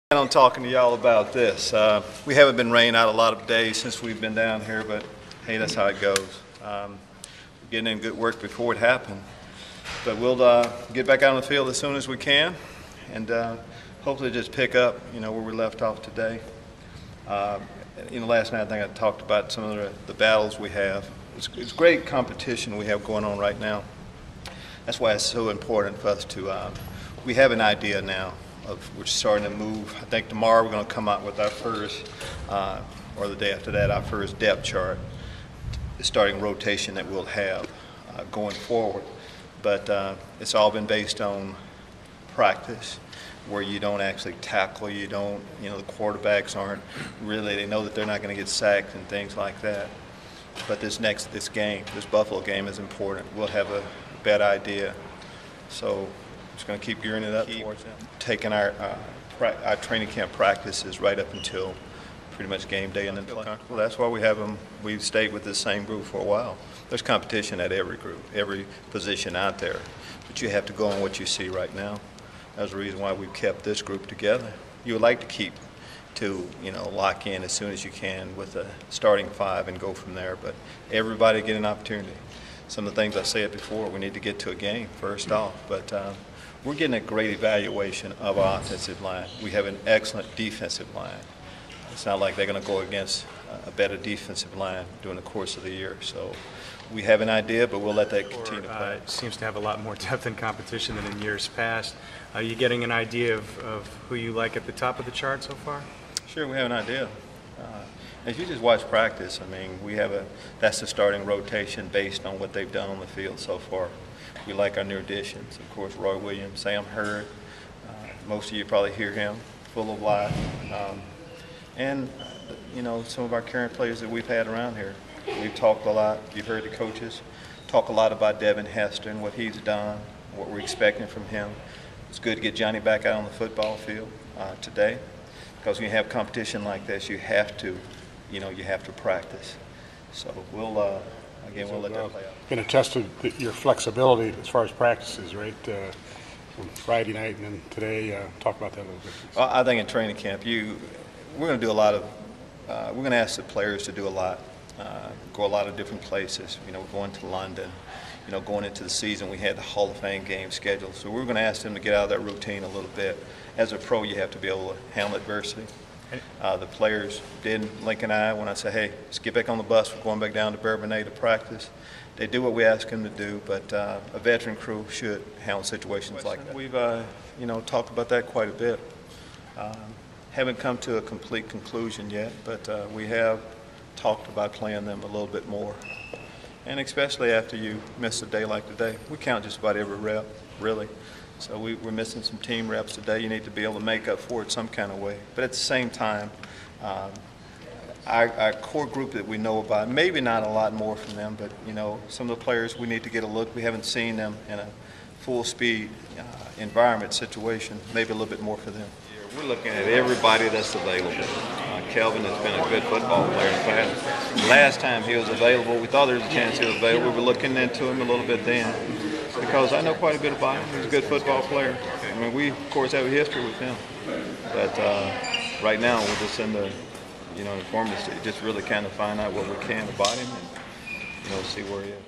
I'm talking to y'all about this. We haven't been rained out a lot of days since we've been down here, but hey, that's how it goes. We're getting in good work before it happened. But we'll get back out on the field as soon as we can, and hopefully just pick up, where we left off today. Last night I think I talked about some of the battles we have. It's great competition we have going on right now. That's why it's so important for us to. We have an idea now. We're starting to move. I think tomorrow we're going to come out with our first, or the day after that, our first depth chart, starting rotation that we'll have going forward. But it's all been based on practice, where you don't actually tackle, the quarterbacks aren't really, they know that they're not going to get sacked and things like that. But this Buffalo game is important. We'll have a better idea. So just going to keep gearing it up towards them. Taking our training camp practices right up until pretty much game day and then play. Well, that's why we have them. We've stayed with this same group for a while. There's competition at every group, every position out there, but you have to go on what you see right now. That's the reason why we've kept this group together. You would like to keep to, lock in as soon as you can with a starting five and go from there, but everybody get an opportunity. Some of the things I said before, we need to get to a game first off, but we're getting a great evaluation of our offensive line. We have an excellent defensive line. It's not like they're going to go against a better defensive line during the course of the year. So we have an idea, but we'll let that continue to play. It seems to have a lot more depth and competition than in years past. Are you getting an idea of who you like at the top of the chart so far? Sure, we have an idea. If you just watch practice, that's the starting rotation based on what they've done on the field so far. We like our new additions. Of course, Roy Williams, Sam Hurd. Most of you probably hear him, full of life. And some of our current players that we've had around here. We've talked a lot. You've heard the coaches talk a lot about Devin Hester and what he's done, what we're expecting from him. It's good to get Johnny back out on the football field today, because when you have competition like this, you have to practice. So we'll let that play out. Been attested your flexibility as far as practices, right? From Friday night and then today. Talk about that a little bit. Well, I think in training camp, we're going to do a lot of. We're going to ask the players to do a lot, go a lot of different places. Going to London. Going into the season, we had the Hall of Fame game scheduled, so we're going to ask them to get out of that routine a little bit. As a pro, you have to be able to handle adversity. The players did, Lincoln and I, when I say, hey, let's get back on the bus, we're going back down to Bourbonnais to practice. They do what we ask them to do, but a veteran crew should handle situations like that. We've, talked about that quite a bit. Haven't come to a complete conclusion yet, but we have talked about playing them a little bit more. And especially after you miss a day like today, we count just about every rep, really. So we're missing some team reps today. You need to be able to make up for it some kind of way. But at the same time, our core group that we know about, maybe not a lot more from them, but some of the players we need to get a look. We haven't seen them in a full speed environment situation. Maybe a little bit more for them. We're looking at everybody that's available. Kelvin has been a good football player in the past. Last time he was available, we thought there was a chance he was available. We were looking into him a little bit then, because I know quite a bit about him. He's a good football player. We, of course, have a history with him. But right now, we're just in the, informing stage, just really kind of find out what we can about him and, see where he is.